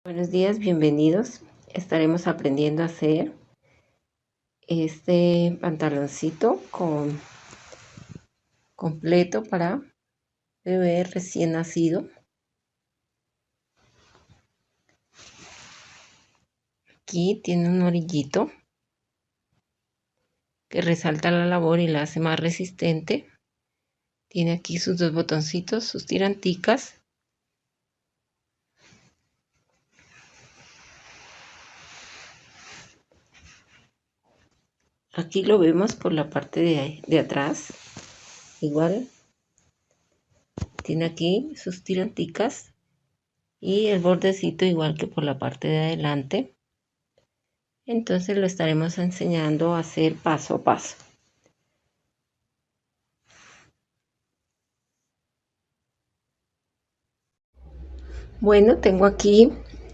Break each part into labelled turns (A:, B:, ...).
A: Buenos días, bienvenidos. Estaremos aprendiendo a hacer este pantaloncito completo para bebé recién nacido. Aquí tiene un orillito que resalta la labor y la hace más resistente. Tiene aquí sus dos botoncitos, sus tiranticas. Aquí lo vemos por la parte de atrás. Igual tiene aquí sus tiranticas y el bordecito igual que por la parte de adelante. Entonces lo estaremos enseñando a hacer paso a paso. Bueno, tengo aquí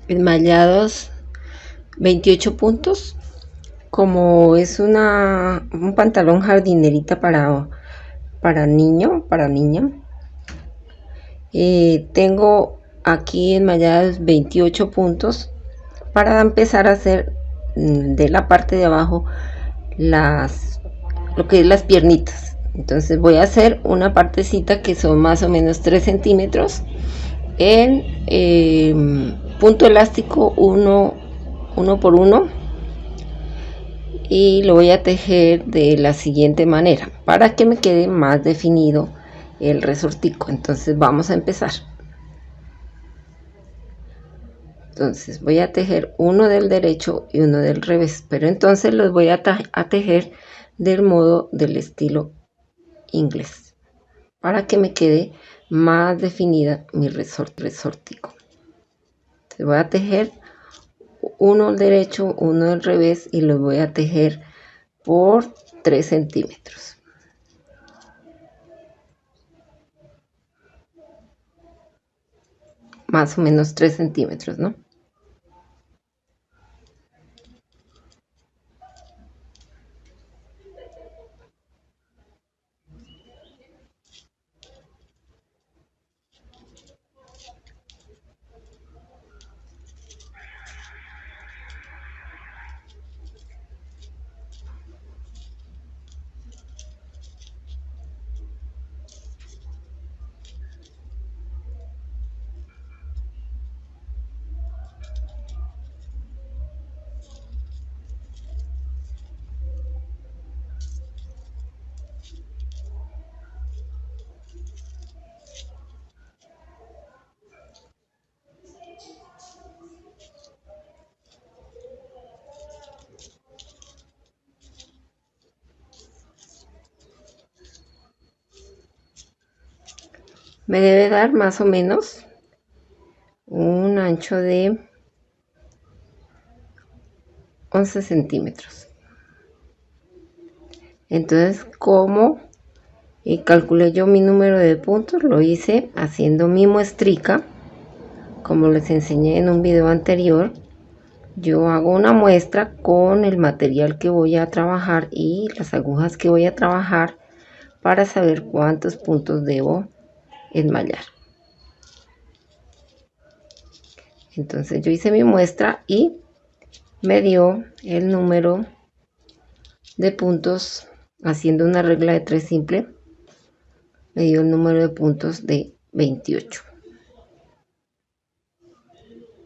A: enmallados 28 puntos. Como es un pantalón jardinerita para niño, para niña, tengo aquí enmallados 28 puntos para empezar a hacer de la parte de abajo lo que es las piernitas. Entonces voy a hacer una partecita que son más o menos 3 centímetros en punto elástico 1 por 1, y lo voy a tejer de la siguiente manera para que me quede más definido el resortico. Entonces vamos a empezar. Entonces voy a tejer uno del derecho y uno del revés, pero entonces los voy a tejer del modo del estilo inglés para que me quede más definida mi resortico. Entonces voy a tejer uno al derecho, uno al revés, y los voy a tejer por 3 centímetros. Más o menos 3 centímetros, ¿no? Me debe dar más o menos un ancho de 11 centímetros. Entonces, como calculé yo mi número de puntos, lo hice haciendo mi muestrica. Como les enseñé en un video anterior, yo hago una muestra con el material que voy a trabajar y las agujas que voy a trabajar para saber cuántos puntos debo enmallar. Entonces yo hice mi muestra y me dio el número de puntos, haciendo una regla de 3 simple, me dio el número de puntos de 28.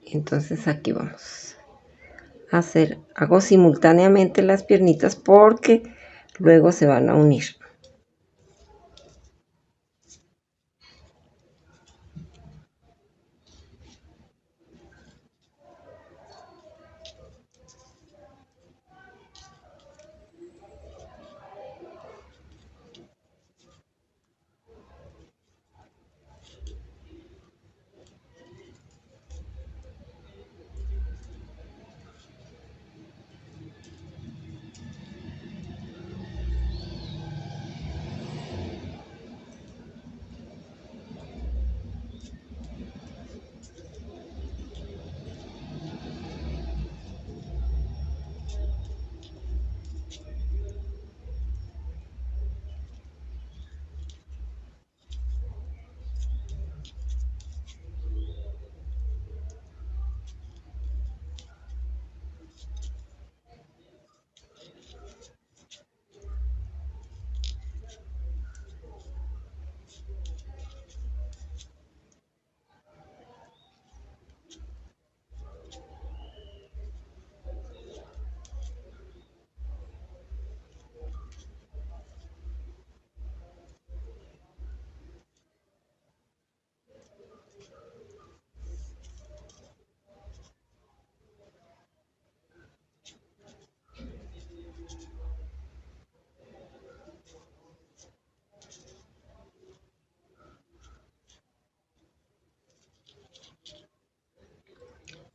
A: Entonces aquí vamos a hago simultáneamente las piernitas porque luego se van a unir.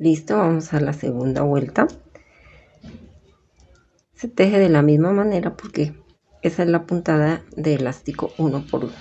A: Listo, vamos a la segunda vuelta. Se teje de la misma manera porque esa es la puntada de elástico 1 por 1.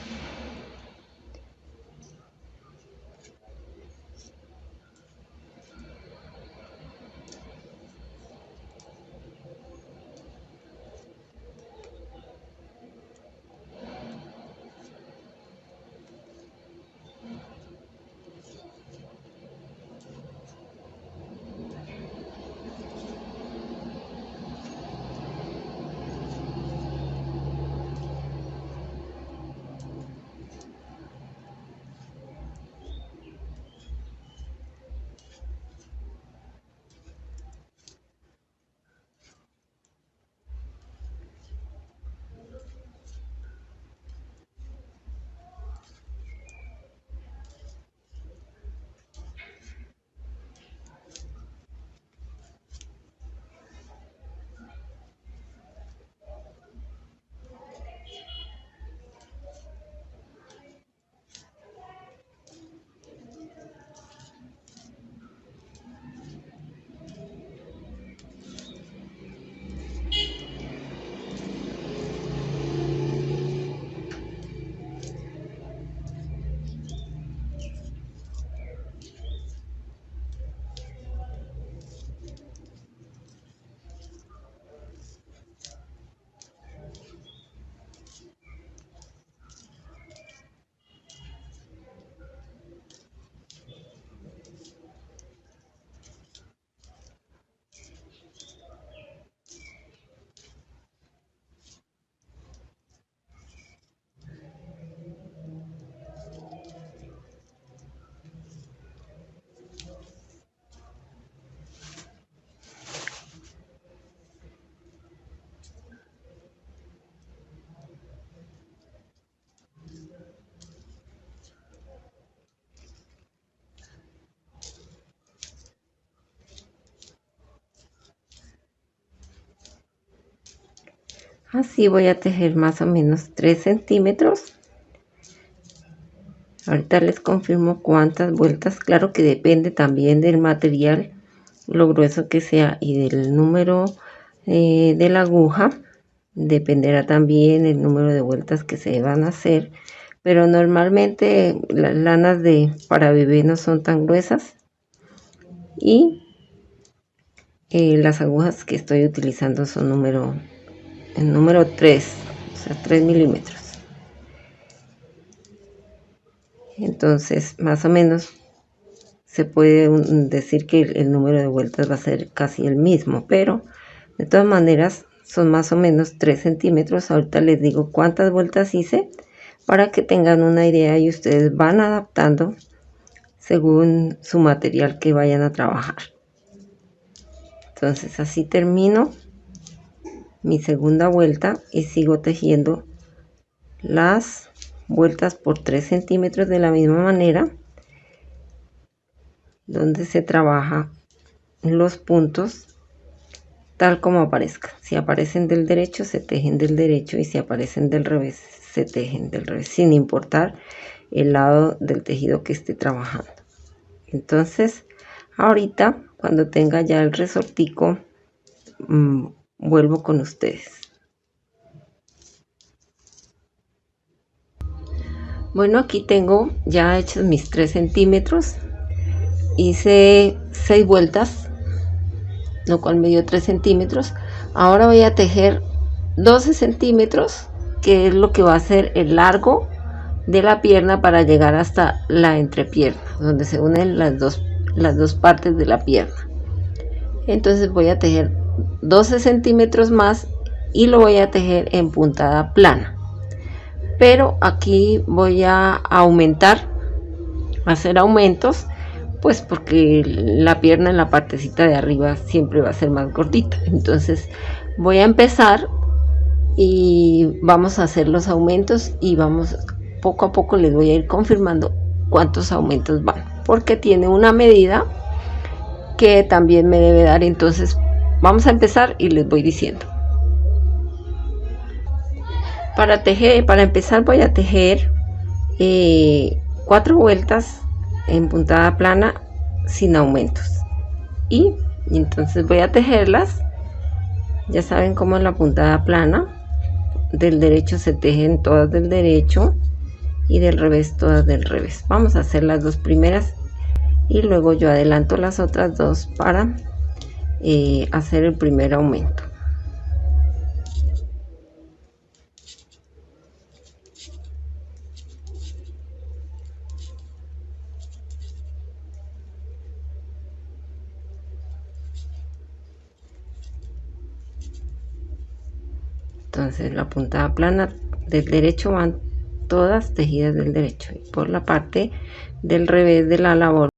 A: Así voy a tejer más o menos 3 centímetros. Ahorita les confirmo cuántas vueltas. Claro que depende también del material, lo grueso que sea, y del número de la aguja. Dependerá también el número de vueltas que se van a hacer, pero normalmente las lanas para bebé no son tan gruesas, y las agujas que estoy utilizando son el número 3, o sea 3 milímetros. Entonces más o menos se puede decir que el número de vueltas va a ser casi el mismo, pero de todas maneras son más o menos 3 centímetros. Ahorita les digo cuántas vueltas hice para que tengan una idea, y ustedes van adaptando según su material que vayan a trabajar. Entonces así termino mi segunda vuelta y sigo tejiendo las vueltas por 3 centímetros de la misma manera, donde se trabaja los puntos tal como aparezcan. Si aparecen del derecho, se tejen del derecho, y si aparecen del revés, se tejen del revés, sin importar el lado del tejido que esté trabajando. Entonces ahorita, cuando tenga ya el resortico, vuelvo con ustedes. Bueno, aquí tengo ya hechos mis 3 centímetros. Hice 6 vueltas, lo cual me dio 3 centímetros. Ahora voy a tejer 12 centímetros, que es lo que va a ser el largo de la pierna para llegar hasta la entrepierna, donde se unen las dos partes de la pierna. Entonces voy a tejer 12 centímetros más y lo voy a tejer en puntada plana, pero aquí voy a hacer aumentos, pues porque la pierna en la partecita de arriba siempre va a ser más gordita. Entonces voy a empezar y vamos a hacer los aumentos, y vamos poco a poco, les voy a ir confirmando cuántos aumentos van, porque tiene una medida que también me debe dar. Entonces vamos a empezar y les voy diciendo. Para empezar voy a tejer 4 vueltas en puntada plana sin aumentos. y entonces voy a tejerlas. Ya saben cómo es la puntada plana. Del derecho se tejen todas del derecho y del revés todas del revés. Vamos a hacer las dos primeras y luego yo adelanto las otras dos para hacer el primer aumento. Entonces la puntada plana del derecho van todas tejidas del derecho y por la parte del revés de la labor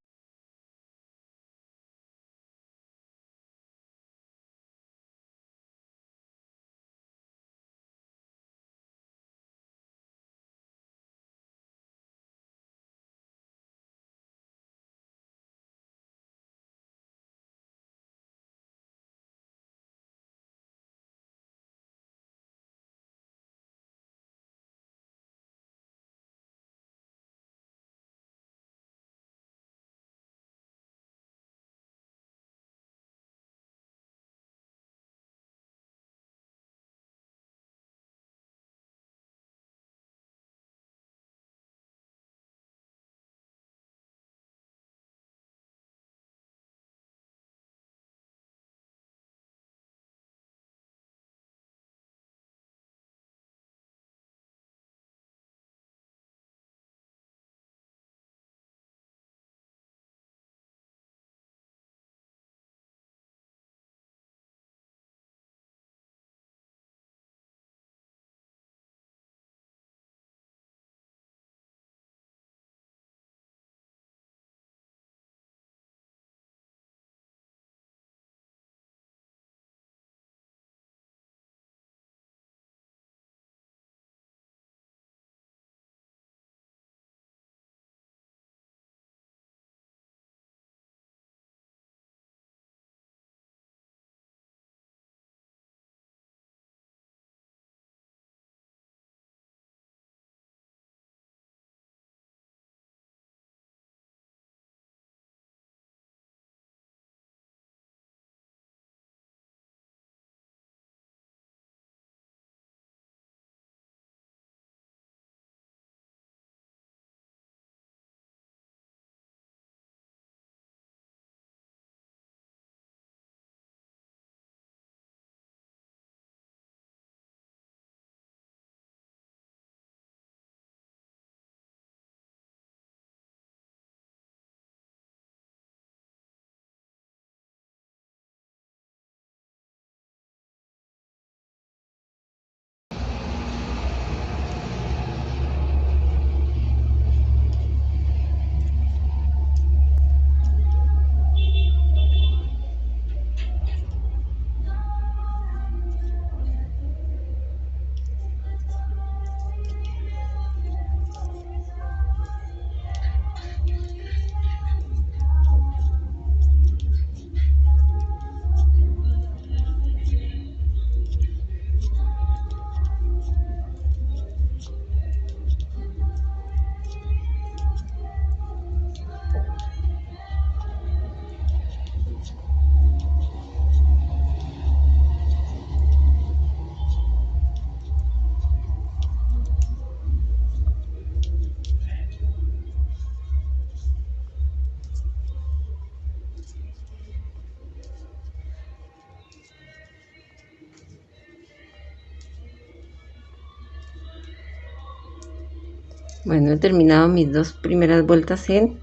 A: Bueno, he terminado mis dos primeras vueltas en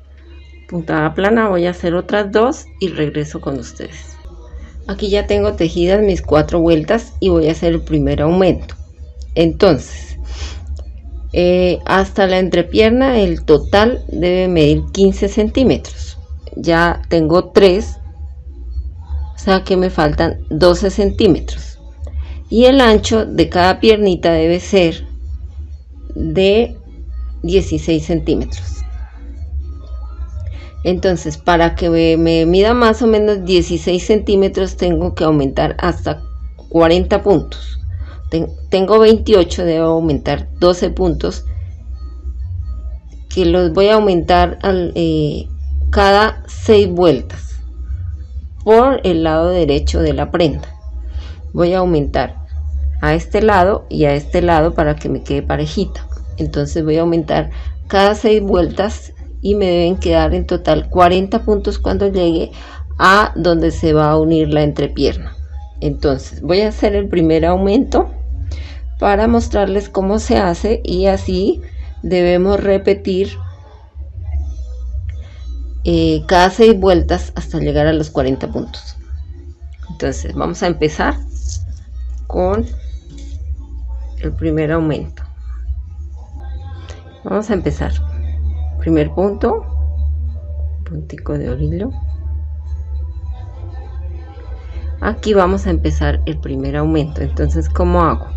A: puntada plana. Voy a hacer otras dos y regreso con ustedes. Aquí ya tengo tejidas mis 4 vueltas y voy a hacer el primer aumento. Entonces hasta la entrepierna el total debe medir 15 centímetros. Ya tengo 3, o sea que me faltan 12 centímetros y el ancho de cada piernita debe ser de 16 centímetros. Entonces para que me mida más o menos 16 centímetros tengo que aumentar hasta 40 puntos. Tengo 28, debo aumentar 12 puntos que los voy a aumentar cada 6 vueltas, por el lado derecho de la prenda. Voy a aumentar a este lado y a este lado para que me quede parejita. Entonces voy a aumentar cada 6 vueltas y me deben quedar en total 40 puntos cuando llegue a donde se va a unir la entrepierna. Entonces voy a hacer el primer aumento para mostrarles cómo se hace, y así debemos repetir cada 6 vueltas hasta llegar a los 40 puntos. Entonces vamos a empezar con el primer aumento. Vamos a empezar. Primer punto, puntico de orillo. Aquí vamos a empezar el primer aumento. Entonces, ¿cómo hago?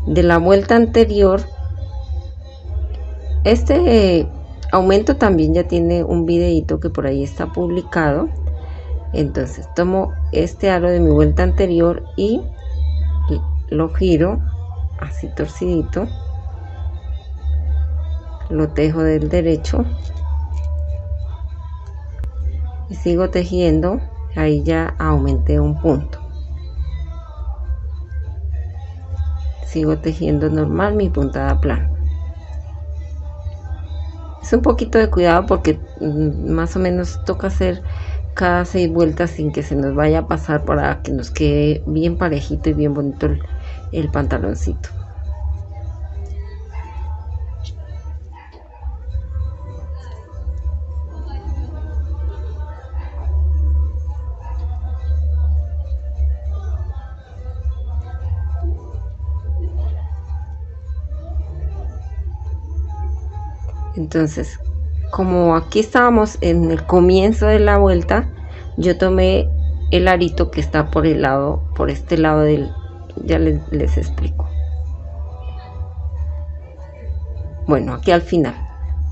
A: De la vuelta anterior, este aumento también ya tiene un videito que por ahí está publicado. Entonces tomo este aro de mi vuelta anterior y lo giro así torcidito, lo tejo del derecho y sigo tejiendo. Ahí ya aumenté un punto, sigo tejiendo normal mi puntada plana. Es un poquito de cuidado porque más o menos toca hacer cada 6 vueltas sin que se nos vaya a pasar, para que nos quede bien parejito y bien bonito el pantaloncito. Entonces, como aquí estábamos en el comienzo de la vuelta, yo tomé el arito que está por el lado, por este lado del, ya les explico. Bueno, aquí al final,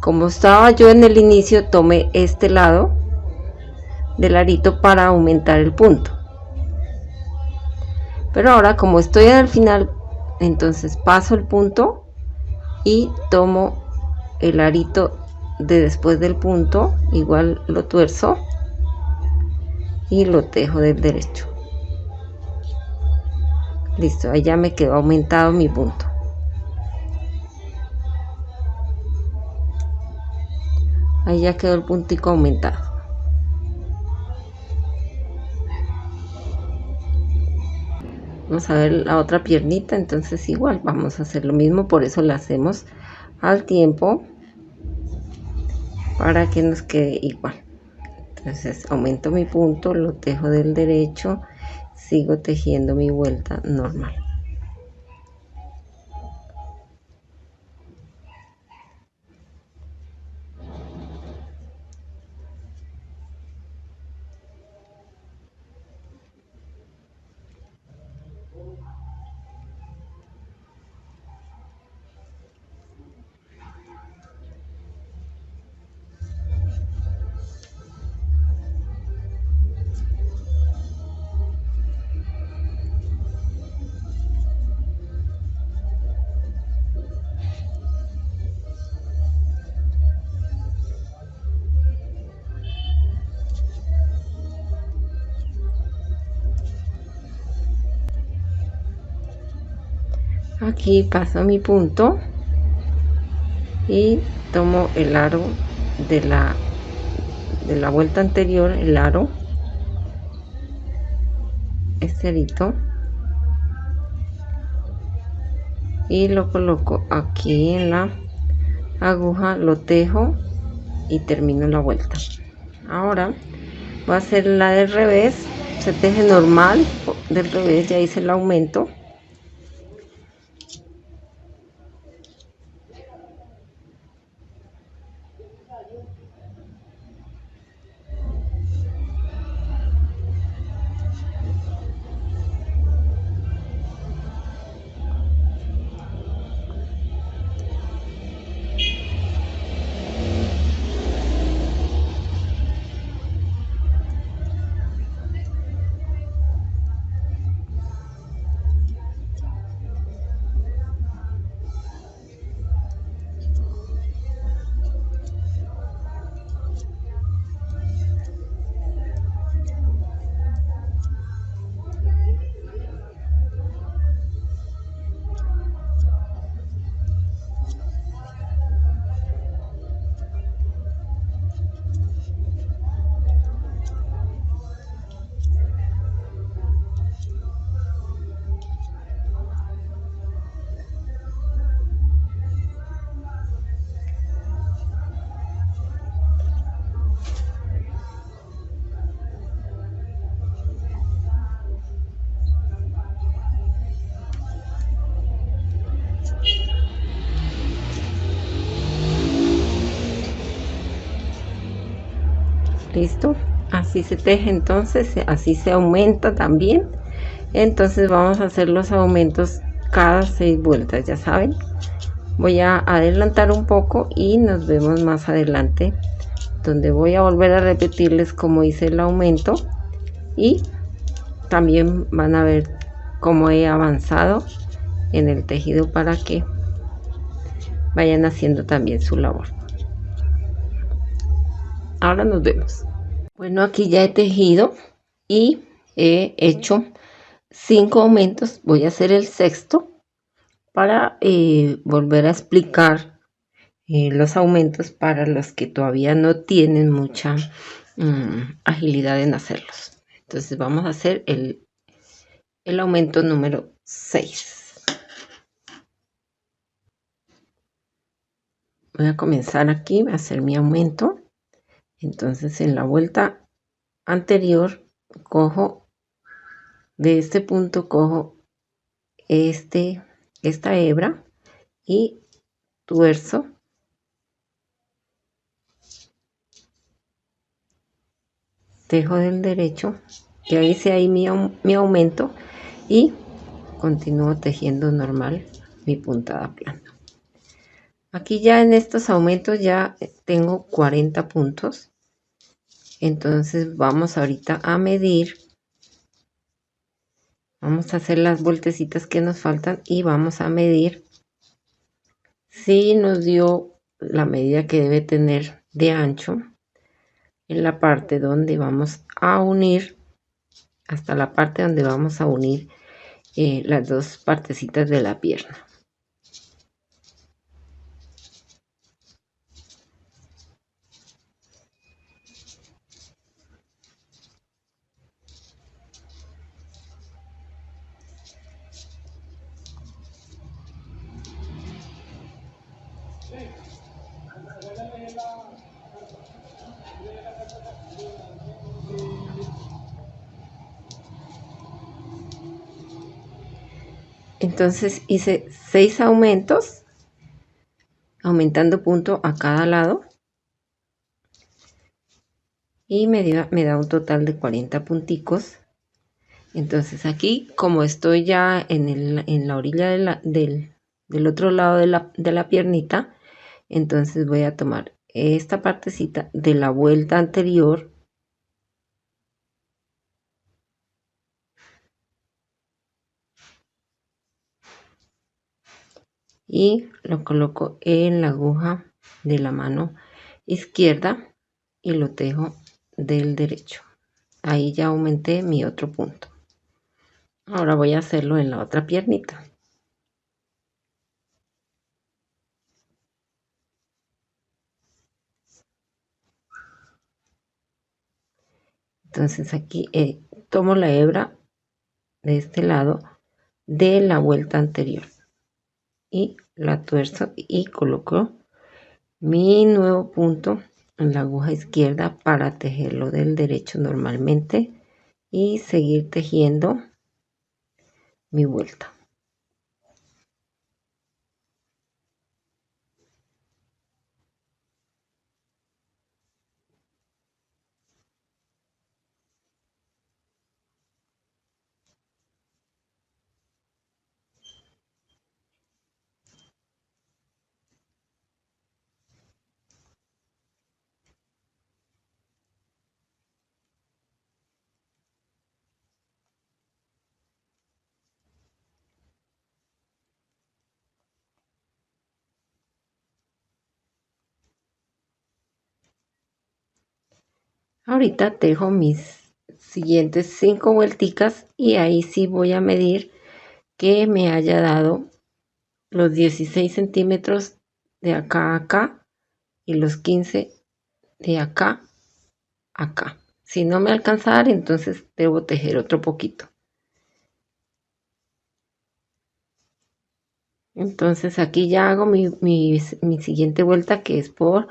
A: como estaba yo en el inicio, tomé este lado del arito para aumentar el punto. Pero ahora, como estoy al final, entonces paso el punto y tomo el arito de después del punto, igual lo tuerzo y lo tejo del derecho. Listo, ahí ya me quedó aumentado mi punto. Ahí ya quedó el puntico aumentado. Vamos a ver la otra piernita. Entonces igual vamos a hacer lo mismo, por eso la hacemos al tiempo, para que nos quede igual. Entonces aumento mi punto, lo tejo del derecho, sigo tejiendo mi vuelta normal. Aquí paso mi punto y tomo el aro de la vuelta anterior, el aro, este arito, y lo coloco aquí en la aguja, lo tejo y termino la vuelta. Ahora voy a hacer la del revés. Se teje normal del revés, ya hice el aumento. Listo, así se teje. Entonces así se aumenta también. Entonces vamos a hacer los aumentos cada 6 vueltas, ya saben. Voy a adelantar un poco y nos vemos más adelante, donde voy a volver a repetirles cómo hice el aumento y también van a ver cómo he avanzado en el tejido para que vayan haciendo también su labor. Ahora nos vemos. Bueno, aquí ya he tejido y he hecho 5 aumentos. Voy a hacer el sexto para volver a explicar los aumentos para los que todavía no tienen mucha agilidad en hacerlos. Entonces vamos a hacer el aumento número 6. Voy a comenzar aquí a hacer mi aumento. Entonces en la vuelta anterior cojo de este punto, cojo esta hebra y tuerzo tejo del derecho, ya hice ahí mi aumento y continúo tejiendo normal mi puntada plana. Aquí ya en estos aumentos ya tengo 40 puntos. Entonces vamos ahorita a medir, vamos a hacer las vueltecitas que nos faltan y vamos a medir si nos dio la medida que debe tener de ancho en la parte donde vamos a unir, hasta la parte donde vamos a unir las dos partecitas de la pierna. Entonces hice 6 aumentos, aumentando punto a cada lado, y me da un total de 40 punticos. Entonces aquí, como estoy ya en la orilla del otro lado de la piernita, entonces voy a tomar esta partecita de la vuelta anterior y lo coloco en la aguja de la mano izquierda y lo tejo del derecho. Ahí ya aumenté mi otro punto. Ahora voy a hacerlo en la otra piernita. Entonces aquí tomo la hebra de este lado de la vuelta anterior y la tuerzo y coloco mi nuevo punto en la aguja izquierda para tejerlo del derecho normalmente y seguir tejiendo mi vuelta. Ahorita tejo mis siguientes 5 vuelticas y ahí sí voy a medir que me haya dado los 16 centímetros de acá a acá y los 15 de acá a acá. Si no me alcanzar, entonces debo tejer otro poquito. Entonces aquí ya hago mi siguiente vuelta, que es por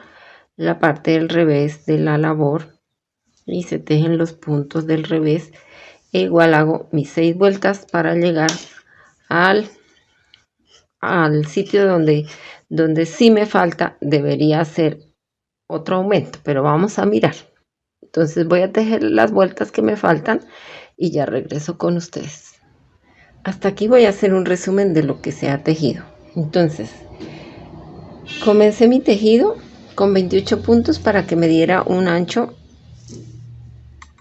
A: la parte del revés de la labor, y se tejen los puntos del revés. E igual hago mis 6 vueltas para llegar al sitio donde sí me falta, debería hacer otro aumento, pero vamos a mirar. Entonces voy a tejer las vueltas que me faltan y ya regreso con ustedes. Hasta aquí voy a hacer un resumen de lo que se ha tejido. Entonces, comencé mi tejido con 28 puntos para que me diera un ancho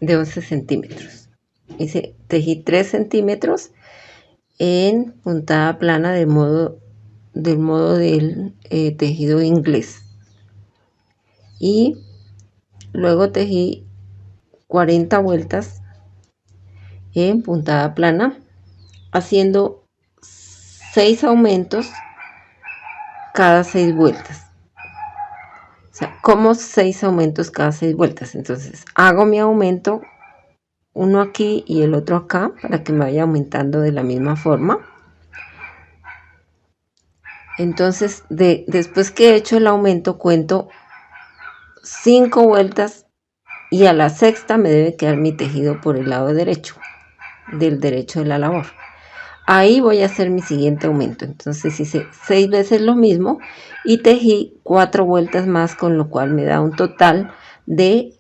A: de 11 centímetros. Tejí 3 centímetros en puntada plana del modo del tejido inglés. Y luego tejí 40 vueltas en puntada plana, haciendo 6 aumentos cada 6 vueltas. O sea, como 6 aumentos cada 6 vueltas. Entonces hago mi aumento, uno aquí y el otro acá, para que me vaya aumentando de la misma forma. Entonces después que he hecho el aumento, cuento 5 vueltas y a la sexta me debe quedar mi tejido por el lado derecho, del derecho de la labor. Ahí voy a hacer mi siguiente aumento. Entonces hice 6 veces lo mismo y tejí 4 vueltas más, con lo cual me da un total de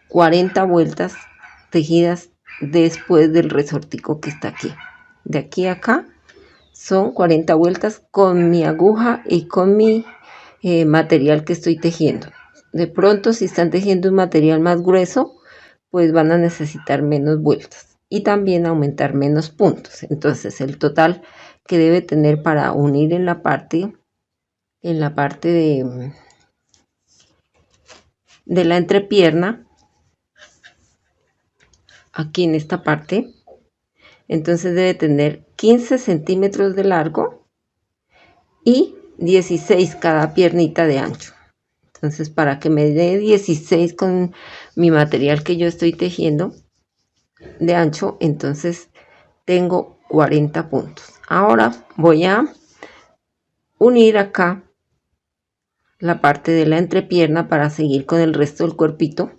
A: 40 vueltas tejidas después del resortico que está aquí. De aquí a acá son 40 vueltas con mi aguja y con mi material que estoy tejiendo. De pronto, si están tejiendo un material más grueso, pues van a necesitar menos vueltas y también aumentar menos puntos. Entonces el total que debe tener para unir en la parte de la entrepierna, aquí en esta parte, entonces debe tener 15 centímetros de largo y 16 cada piernita de ancho. Entonces, para que me dé 16 con mi material que yo estoy tejiendo de ancho, entonces tengo 40 puntos. Ahora voy a unir acá la parte de la entrepierna para seguir con el resto del cuerpito.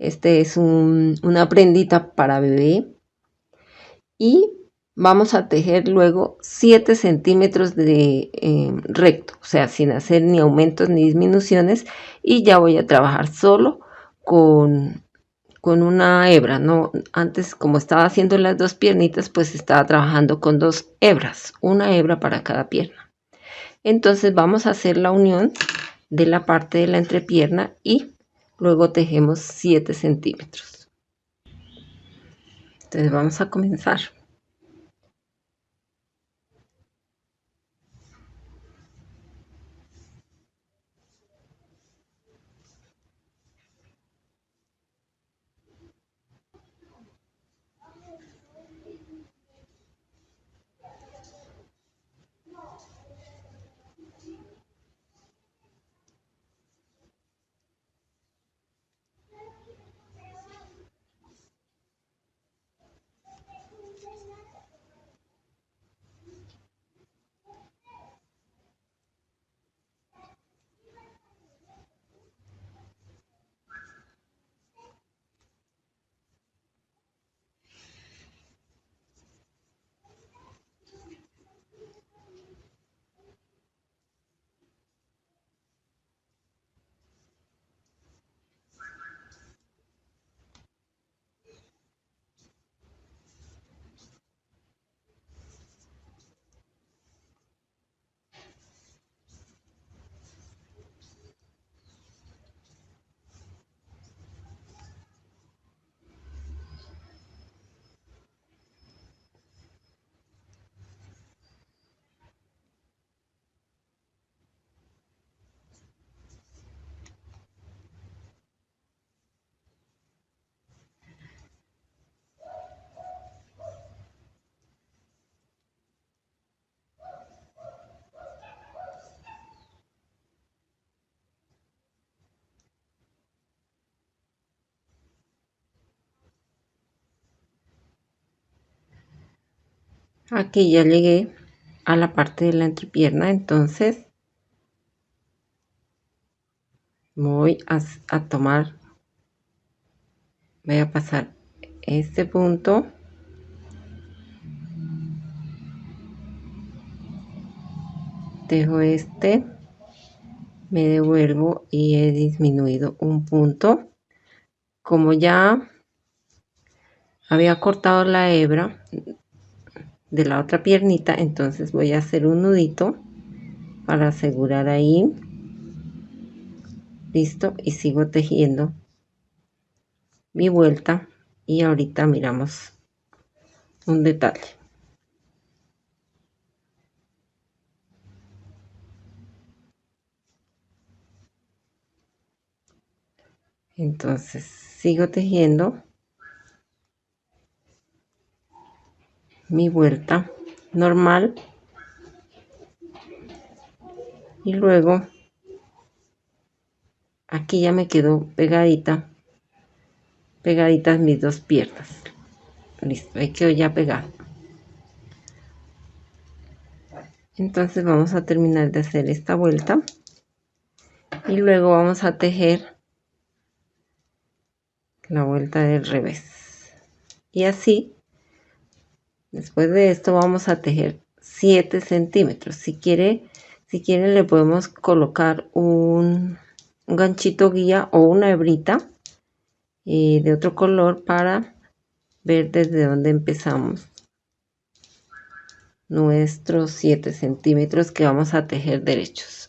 A: Este es una prendita para bebé y vamos a tejer luego 7 centímetros de recto, o sea, sin hacer ni aumentos ni disminuciones, y ya voy a trabajar solo con una hebra. No, antes, como estaba haciendo las dos piernitas, pues estaba trabajando con 2 hebras, una hebra para cada pierna. Entonces vamos a hacer la unión de la parte de la entrepierna y luego tejemos 7 centímetros. Entonces vamos a comenzar. Aquí ya llegué a la parte de la entrepierna, entonces voy a tomar, voy a pasar este punto, dejo este, me devuelvo y he disminuido un punto como ya había cortado la hebra de la otra piernita, entonces voy a hacer un nudito para asegurar ahí. Listo, y sigo tejiendo mi vuelta y ahorita miramos un detalle. Entonces sigo tejiendo mi vuelta normal y luego aquí ya me quedó pegaditas mis dos piernas. Listo, ahí quedó ya pegado. Entonces vamos a terminar de hacer esta vuelta y luego vamos a tejer la vuelta del revés. Y así, después de esto vamos a tejer 7 centímetros. Si quieren le podemos colocar un ganchito guía o una hebrita de otro color para ver desde dónde empezamos nuestros 7 centímetros que vamos a tejer derechos.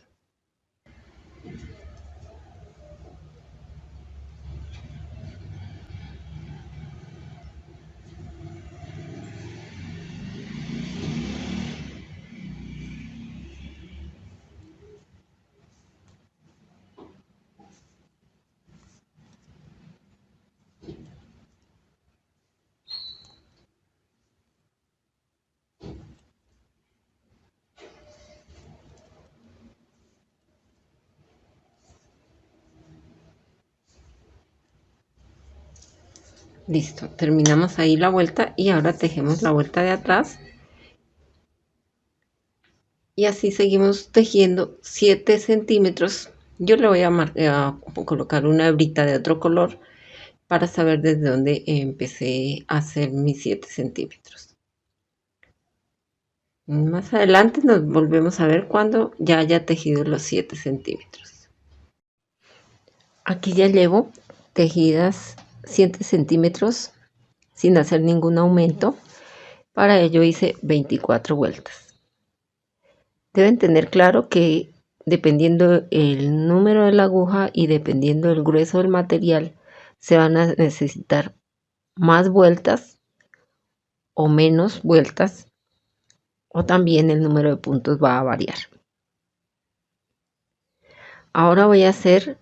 A: Listo, terminamos ahí la vuelta y ahora tejemos la vuelta de atrás y así seguimos tejiendo 7 centímetros. Yo le voy a colocar una hebrita de otro color para saber desde dónde empecé a hacer mis 7 centímetros. Más adelante nos volvemos a ver cuando ya haya tejido los 7 centímetros. Aquí ya llevo tejidas 7 centímetros sin hacer ningún aumento. Para ello hice 24 vueltas. Deben tener claro que dependiendo el número de la aguja y dependiendo del grueso del material, se van a necesitar más vueltas o menos vueltas, o también el número de puntos va a variar. Ahora voy a hacer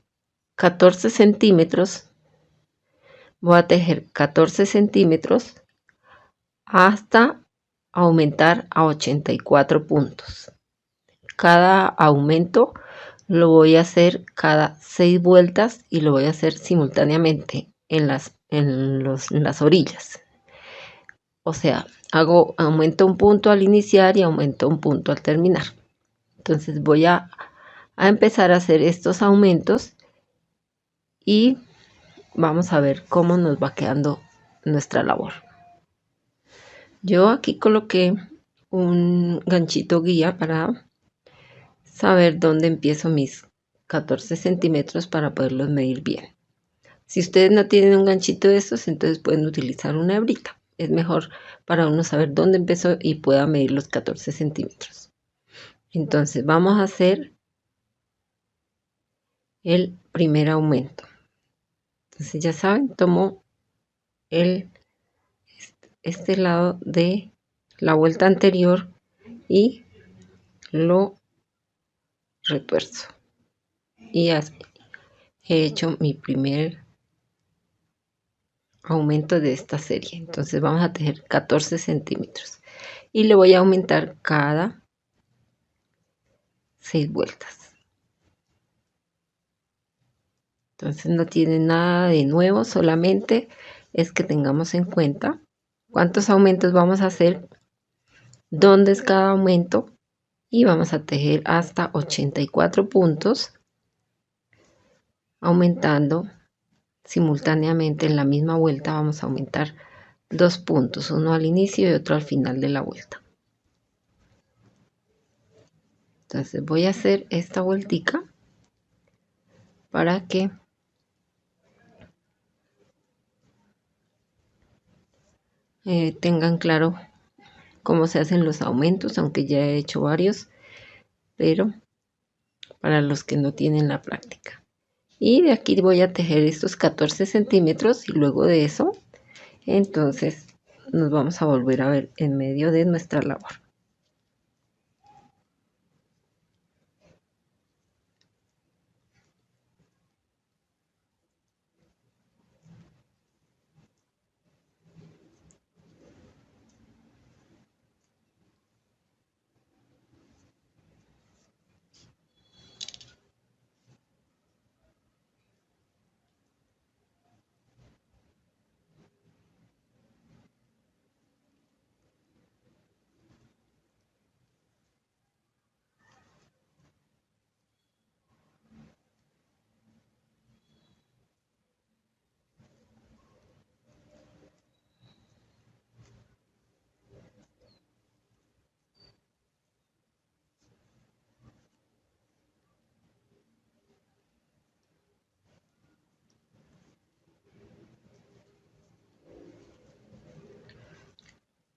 A: 14 centímetros, voy a tejer 14 centímetros hasta aumentar a 84 puntos. Cada aumento lo voy a hacer cada 6 vueltas y lo voy a hacer simultáneamente en las orillas. O sea, aumento un punto al iniciar y aumento un punto al terminar. Entonces voy a empezar a hacer estos aumentos y vamos a ver cómo nos va quedando nuestra labor. Yo aquí coloqué un ganchito guía para saber dónde empiezo mis 14 centímetros para poderlos medir bien. Si ustedes no tienen un ganchito de estos, entonces pueden utilizar una hebrita. Es mejor para uno saber dónde empezó y pueda medir los 14 centímetros. Entonces vamos a hacer el primer aumento. Entonces ya saben, tomo este lado de la vuelta anterior y lo retuerzo. Y así he hecho mi primer aumento de esta serie. Entonces vamos a tejer 14 centímetros y le voy a aumentar cada 6 vueltas. Entonces no tiene nada de nuevo, solamente es que tengamos en cuenta cuántos aumentos vamos a hacer, dónde es cada aumento, y vamos a tejer hasta 84 puntos, aumentando simultáneamente en la misma vuelta. Vamos a aumentar 2 puntos, uno al inicio y otro al final de la vuelta. Entonces voy a hacer esta vueltica para que tengan claro cómo se hacen los aumentos, aunque ya he hecho varios, pero para los que no tienen la práctica. Y de aquí voy a tejer estos 14 centímetros y luego de eso, entonces nos vamos a volver a ver en medio de nuestra labor.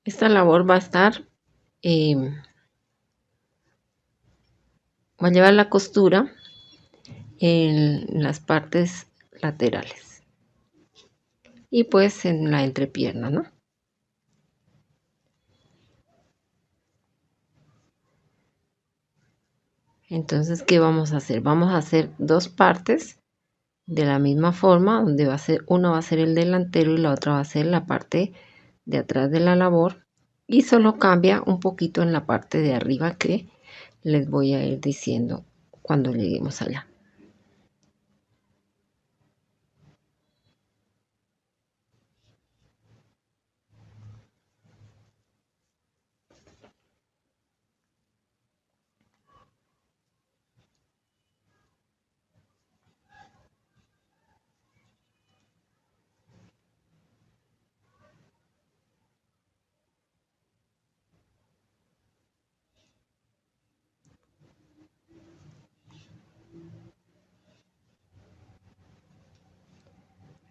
A: Esta labor va a estar, va a llevar la costura en las partes laterales y pues en la entrepierna, ¿no? Entonces, ¿qué vamos a hacer? Vamos a hacer dos partes de la misma forma, donde va a ser, uno va a ser el delantero y la otra va a ser la parte de atrás de la labor, y solo cambia un poquito en la parte de arriba que les voy a ir diciendo cuando lleguemos allá.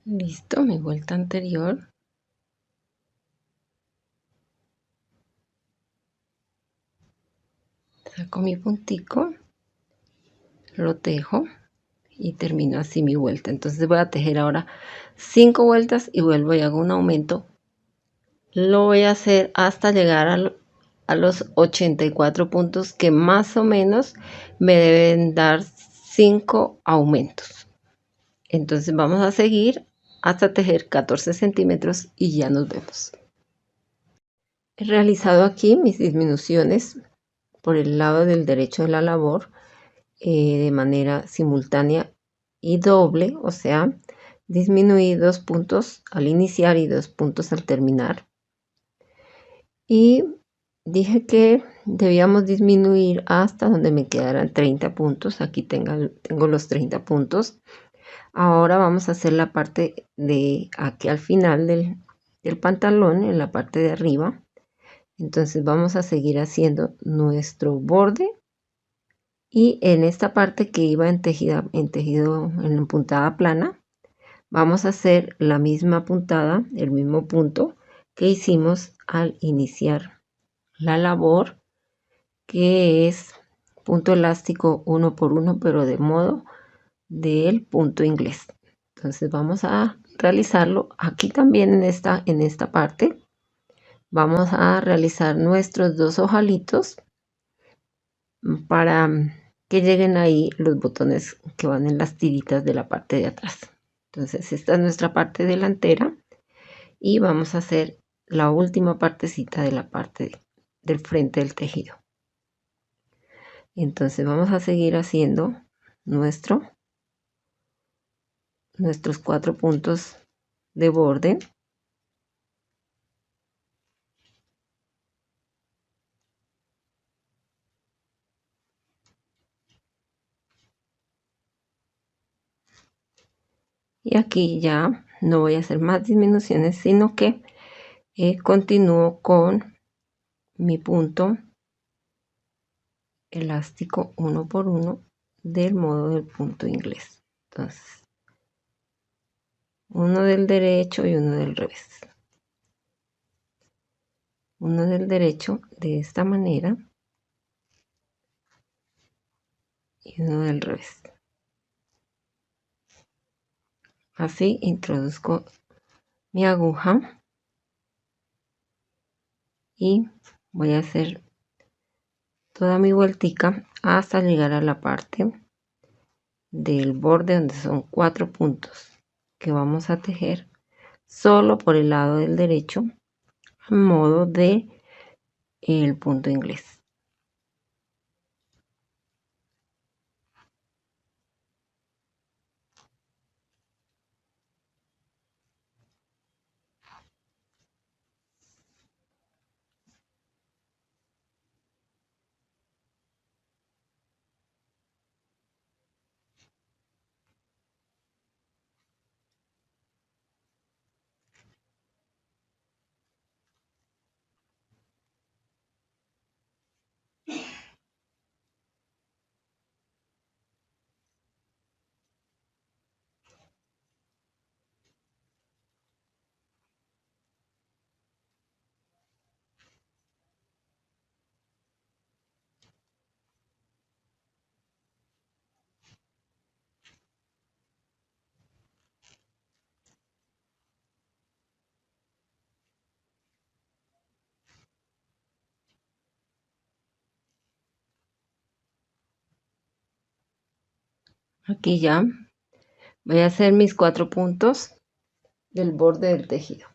A: Listo, mi vuelta anterior. Saco mi puntico, lo tejo y termino así mi vuelta. Entonces voy a tejer ahora 5 vueltas y vuelvo y hago un aumento. Lo voy a hacer hasta llegar a los 84 puntos, que más o menos me deben dar 5 aumentos. Entonces vamos a seguir hasta tejer 14 centímetros y ya nos vemos. He realizado aquí mis disminuciones por el lado del derecho de la labor, de manera simultánea y doble, o sea, disminuí 2 puntos al iniciar y 2 puntos al terminar. Y dije que debíamos disminuir hasta donde me quedaran 30 puntos. Aquí tengo los 30 puntos. Ahora vamos a hacer la parte de aquí al final del pantalón, en la parte de arriba. Entonces vamos a seguir haciendo nuestro borde, y en esta parte que iba en tejido en puntada plana, vamos a hacer la misma puntada, el mismo punto que hicimos al iniciar la labor, que es punto elástico 1 por 1, pero de modo del punto inglés. Entonces vamos a realizarlo aquí también en esta parte. Vamos a realizar nuestros dos ojalitos para que lleguen ahí los botones que van en las tiritas de la parte de atrás. Entonces esta es nuestra parte delantera y vamos a hacer la última partecita de la parte del frente del tejido. Entonces vamos a seguir haciendo nuestros 4 puntos de borde. Y aquí ya no voy a hacer más disminuciones, sino que continúo con mi punto elástico 1 por 1 del modo del punto inglés. Entonces, uno del derecho y uno del revés. uno del derecho de esta manera y uno del revés. Así introduzco mi aguja y voy a hacer toda mi vueltica hasta llegar a la parte del borde donde son 4 puntos que vamos a tejer solo por el lado del derecho a modo de el punto inglés. Aquí ya voy a hacer mis 4 puntos del borde del tejido.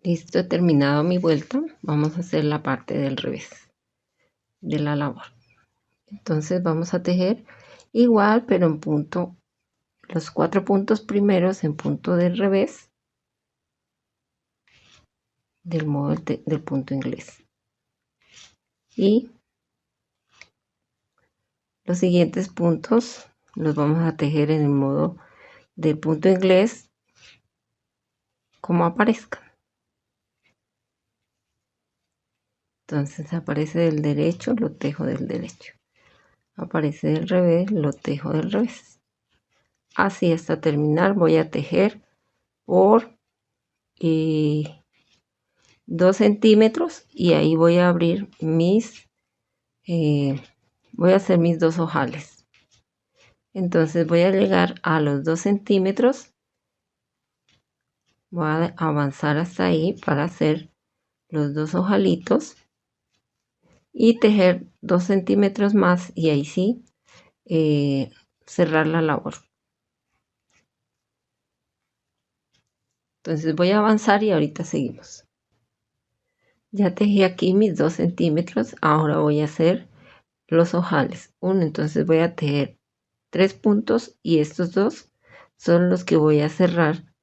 A: Listo, he terminado mi vuelta. Vamos a hacer la parte del revés de la labor. Entonces vamos a tejer igual, pero en punto, los 4 puntos primeros en punto del revés del modo del punto inglés. Y los siguientes puntos los vamos a tejer en el modo del punto inglés como aparezca. Entonces aparece del derecho, lo tejo del derecho. Aparece del revés, lo tejo del revés. Así hasta terminar voy a tejer por 2 centímetros y ahí voy a abrir mis, voy a hacer mis 2 ojales. Entonces voy a llegar a los 2 centímetros, voy a avanzar hasta ahí para hacer los 2 ojalitos y tejer 2 centímetros más y ahí sí cerrar la labor. Entonces voy a avanzar y ahorita seguimos. Ya tejí aquí mis 2 centímetros, ahora voy a hacer los ojales. Entonces voy a tejer 3 puntos y estos 2 son los que voy a cerrar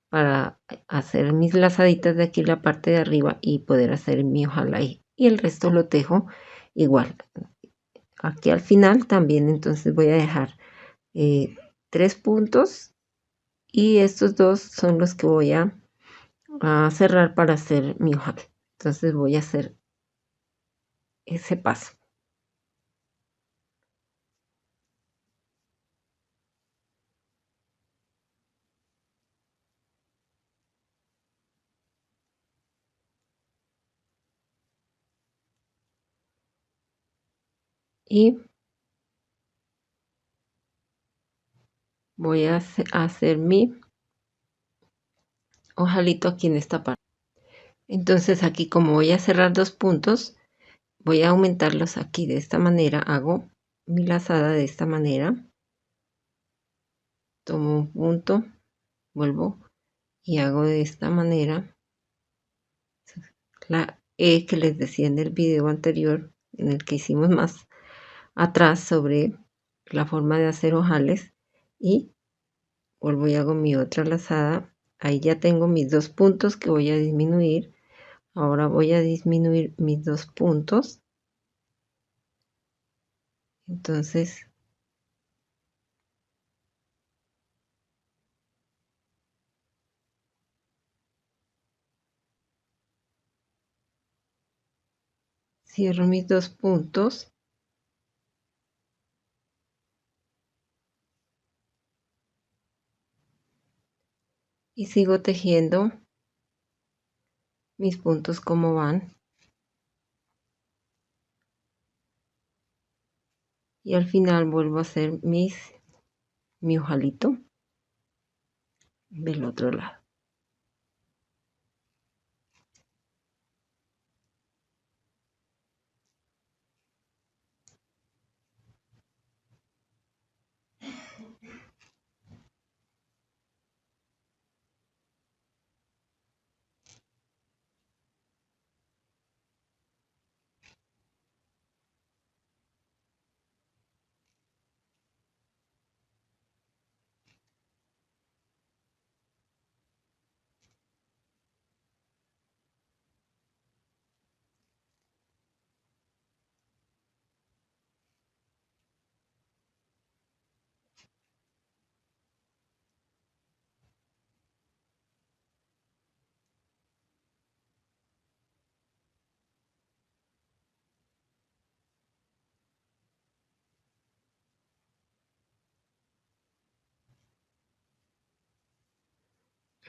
A: para hacer mis lazaditas de aquí la parte de arriba y poder hacer mi ojal ahí. Y el resto lo tejo igual. Aquí al final también entonces voy a dejar 3 puntos y estos 2 son los que voy a cerrar para hacer mi ojal. Entonces voy a hacer ese paso. Y voy a hacer mi ojalito aquí en esta parte. Entonces aquí como voy a cerrar 2 puntos, voy a aumentarlos aquí de esta manera. Hago mi lazada de esta manera. Tomo un punto, vuelvo y hago de esta manera la E que les decía en el video anterior, en el que hicimos más atrás sobre la forma de hacer ojales, y vuelvo y hago mi otra lazada. Ahí ya tengo mis 2 puntos que voy a disminuir. Ahora voy a disminuir mis 2 puntos. Entonces Cierro mis 2 puntos y sigo tejiendo mis puntos como van, y al final vuelvo a hacer mi ojalito del otro lado.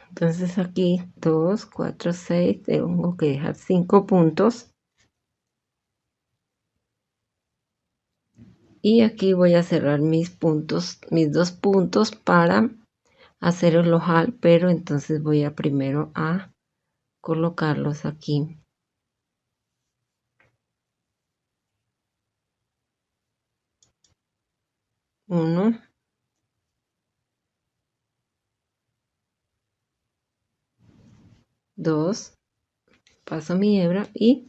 A: Entonces aquí 2, 4, 6, tengo que dejar 5 puntos. Y aquí voy a cerrar mis puntos, mis 2 puntos para hacer el ojal, pero entonces voy a primero a colocarlos aquí. 1, 2, paso mi hebra y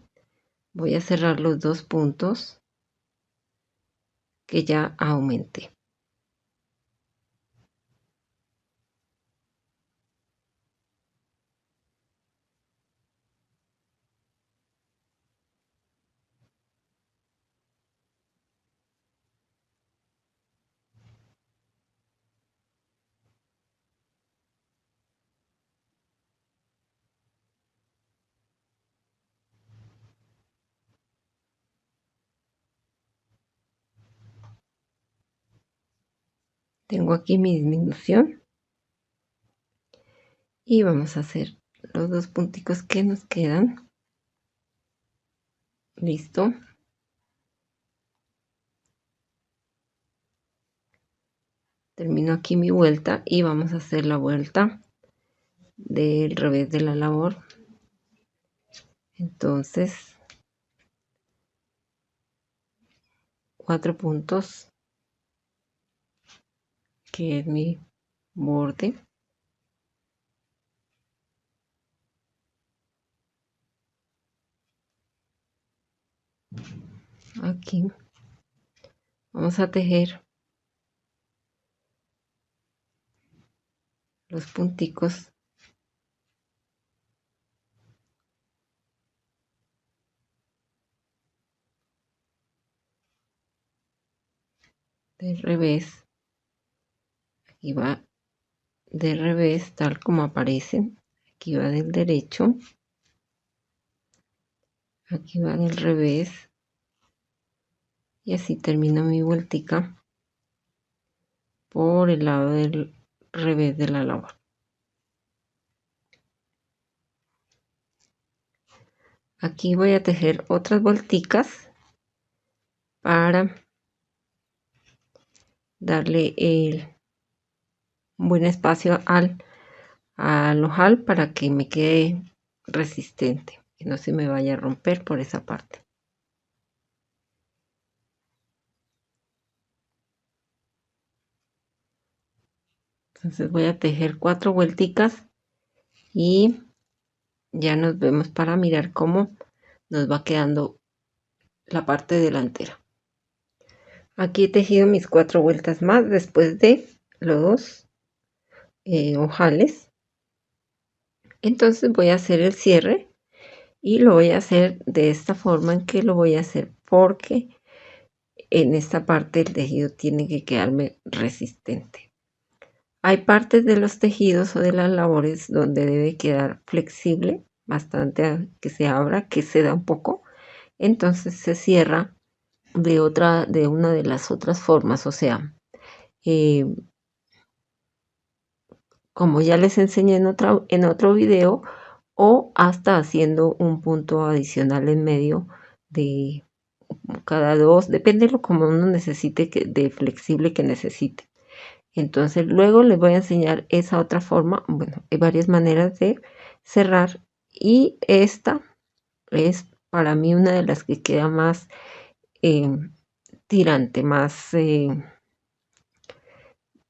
A: voy a cerrar los 2 puntos que ya aumenté. Tengo aquí mi disminución y vamos a hacer los 2 punticos que nos quedan. Listo. Termino aquí mi vuelta y vamos a hacer la vuelta del revés de la labor. Entonces 4 puntos, que es mi borde. Aquí vamos a tejer los punticos del revés. Aquí va de revés tal como aparecen. Aquí va del derecho, aquí va del revés, y así termino mi vueltica por el lado del revés de la labor. Aquí voy a tejer otras vuelticas para darle un buen espacio al ojal para que me quede resistente, que no se me vaya a romper por esa parte. Entonces voy a tejer 4 vuelticas y ya nos vemos para mirar cómo nos va quedando la parte delantera. Aquí he tejido mis 4 vueltas más después de los ojales. Entonces voy a hacer el cierre y lo voy a hacer de esta forma en que lo voy a hacer, porque en esta parte el tejido tiene que quedarme resistente. Hay partes de los tejidos o de las labores donde debe quedar flexible, bastante que se abra, que se da un poco, entonces se cierra de una de las otras formas, o sea, eh, como ya les enseñé en otro video, o hasta haciendo un punto adicional en medio de cada dos, depende de lo como uno necesite, de flexible que necesite. Entonces luego les voy a enseñar esa otra forma. Bueno, hay varias maneras de cerrar y esta es para mí una de las que queda más eh, tirante, más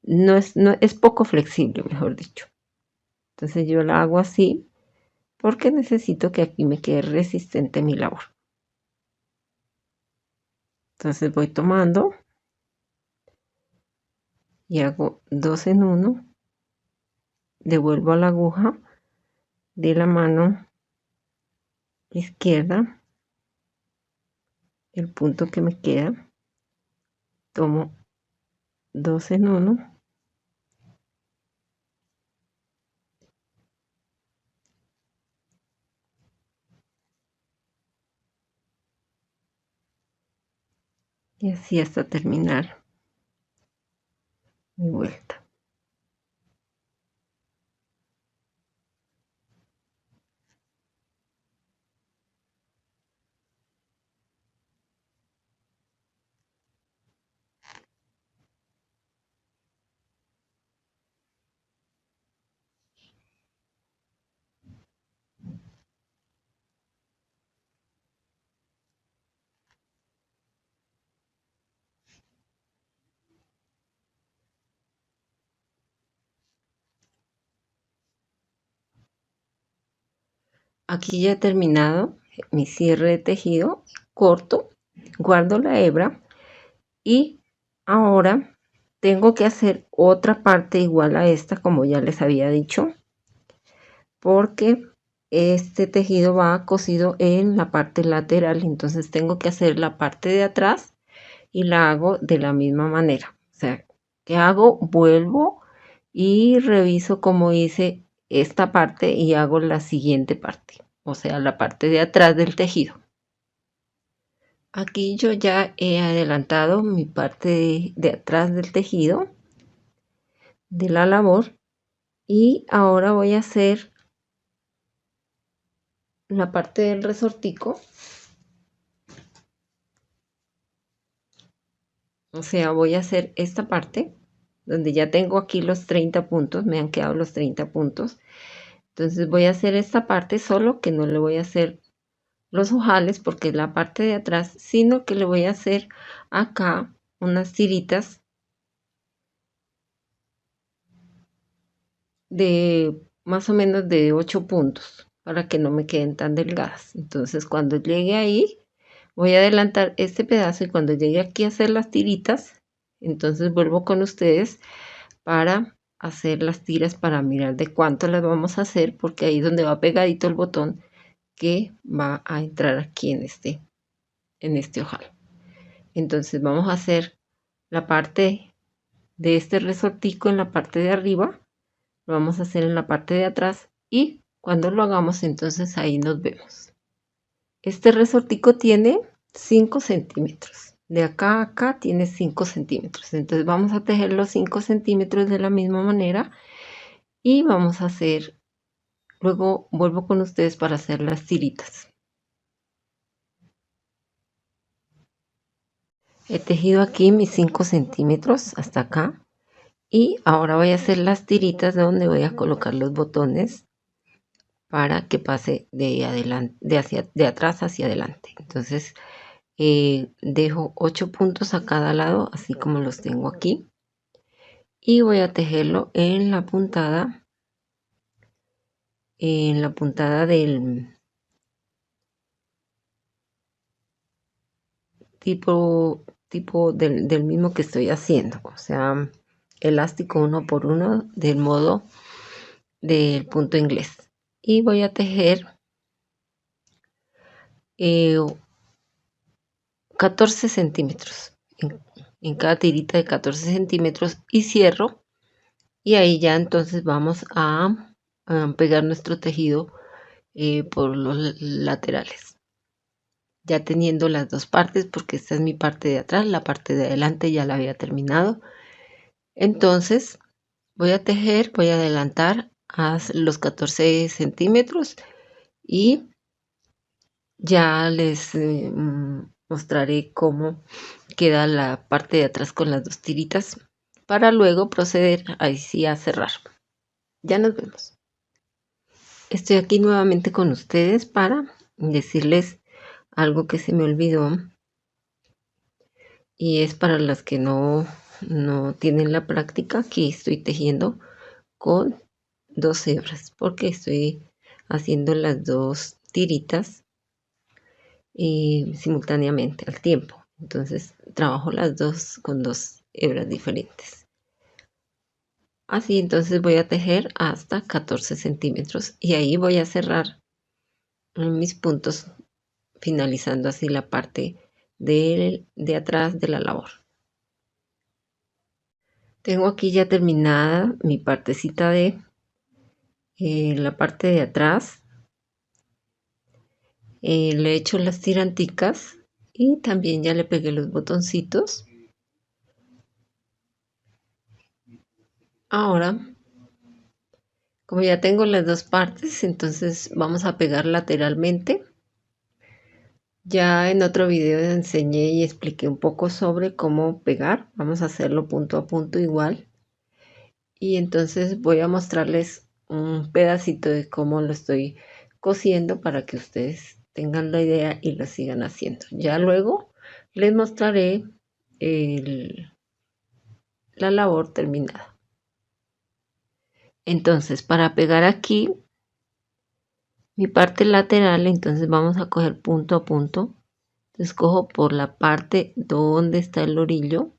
A: no es poco flexible, mejor dicho. Entonces yo la hago así porque necesito que aquí me quede resistente mi labor. Entonces voy tomando y hago dos en uno, devuelvo a la aguja de la mano izquierda el punto que me queda, tomo dos en uno y así hasta terminar mi vuelta. Aquí ya he terminado mi cierre de tejido, corto, guardo la hebra y ahora tengo que hacer otra parte igual a esta, como ya les había dicho, porque este tejido va cosido en la parte lateral, entonces tengo que hacer la parte de atrás y la hago de la misma manera. O sea, ¿qué hago? Vuelvo y reviso cómo hice esta parte y hago la siguiente parte, o sea, la parte de atrás del tejido. Aquí yo ya he adelantado mi parte de atrás del tejido de la labor y ahora voy a hacer la parte del resortico, o sea, voy a hacer esta parte donde ya tengo aquí los 30 puntos, me han quedado los 30 puntos. Entonces voy a hacer esta parte, solo que no le voy a hacer los ojales porque es la parte de atrás, sino que le voy a hacer acá unas tiritas de más o menos de 8 puntos para que no me queden tan delgadas. Entonces cuando llegue ahí voy a adelantar este pedazo y cuando llegue aquí a hacer las tiritas, entonces vuelvo con ustedes para hacer las tiras, para mirar de cuánto las vamos a hacer, porque ahí es donde va pegadito el botón que va a entrar aquí en este ojal. Entonces vamos a hacer la parte de este resortico en la parte de arriba, lo vamos a hacer en la parte de atrás y cuando lo hagamos entonces ahí nos vemos. Este resortico tiene 5 centímetros, de acá a acá tiene 5 centímetros, entonces vamos a tejer los 5 centímetros de la misma manera y vamos a hacer, luego vuelvo con ustedes para hacer las tiritas. He tejido aquí mis 5 centímetros hasta acá y ahora voy a hacer las tiritas donde voy a colocar los botones para que pase de adelante, de atrás hacia adelante. Entonces dejo 8 puntos a cada lado, así como los tengo aquí, y voy a tejerlo en la puntada del tipo del mismo que estoy haciendo, o sea, elástico uno por uno del modo del punto inglés. Y voy a tejer 14 centímetros en cada tirita de 14 centímetros y cierro, y ahí ya entonces vamos a pegar nuestro tejido por los laterales. ya teniendo las dos partes, porque esta es mi parte de atrás, la parte de adelante ya la había terminado. Entonces voy a tejer, voy a adelantar a los 14 centímetros y ya les mostraré cómo queda la parte de atrás con las dos tiritas para luego proceder ahí sí a cerrar. Ya nos vemos. Estoy aquí nuevamente con ustedes para decirles algo que se me olvidó y es para las que no tienen la práctica. Aquí estoy tejiendo con 2 hebras porque estoy haciendo las dos tiritas simultáneamente al tiempo. Entonces trabajo las dos con 2 hebras diferentes. Así entonces voy a tejer hasta 14 centímetros y ahí voy a cerrar mis puntos, finalizando así la parte de atrás de la labor. Tengo aquí ya terminada mi partecita de la parte de atrás. Le he hecho las tiranticas y también ya le pegué los botoncitos. Ahora, como ya tengo las dos partes, entonces vamos a pegar lateralmente. Ya en otro video enseñé y expliqué un poco sobre cómo pegar. Vamos a hacerlo punto a punto igual. Y entonces voy a mostrarles un pedacito de cómo lo estoy cosiendo para que ustedes tengan la idea y lo sigan haciendo. Ya luego les mostraré la labor terminada. Entonces, para pegar aquí mi parte lateral, entonces vamos a coger punto a punto. Entonces cojo por la parte donde está el orillo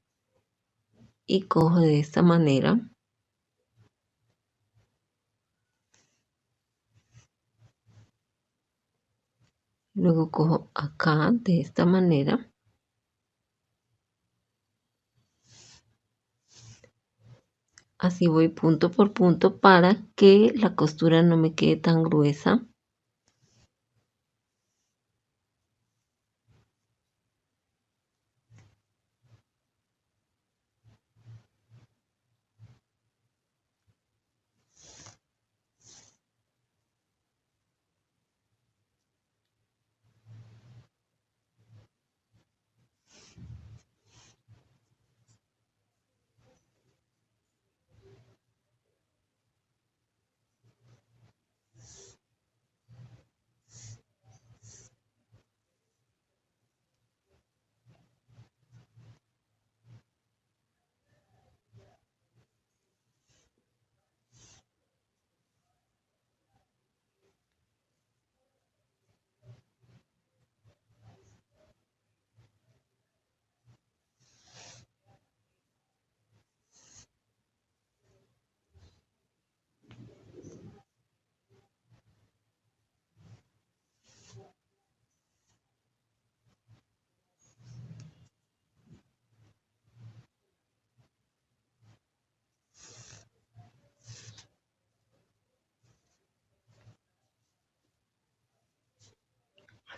A: y cojo de esta manera. Luego cojo acá de esta manera. Así voy punto por punto para que la costura no me quede tan gruesa.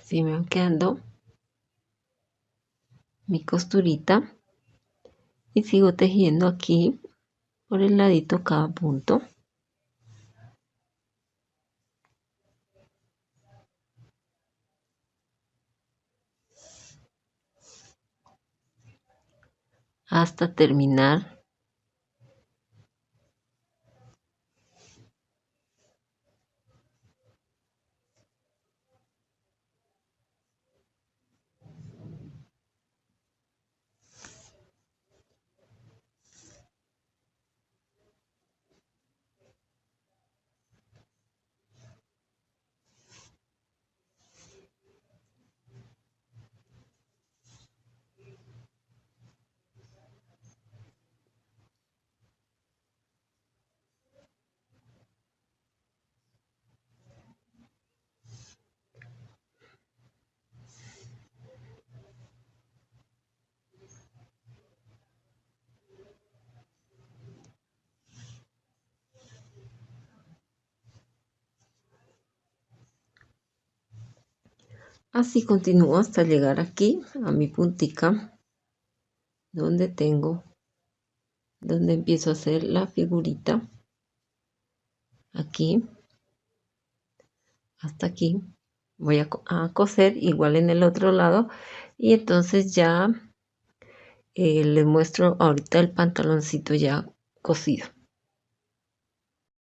A: Así me va quedando mi costurita y sigo tejiendo aquí por el ladito cada punto. Hasta terminar Así continúo hasta llegar aquí a mi puntica donde empiezo a hacer la figurita. Aquí hasta aquí voy a coser igual en el otro lado, y entonces ya les muestro ahorita el pantaloncito ya cosido.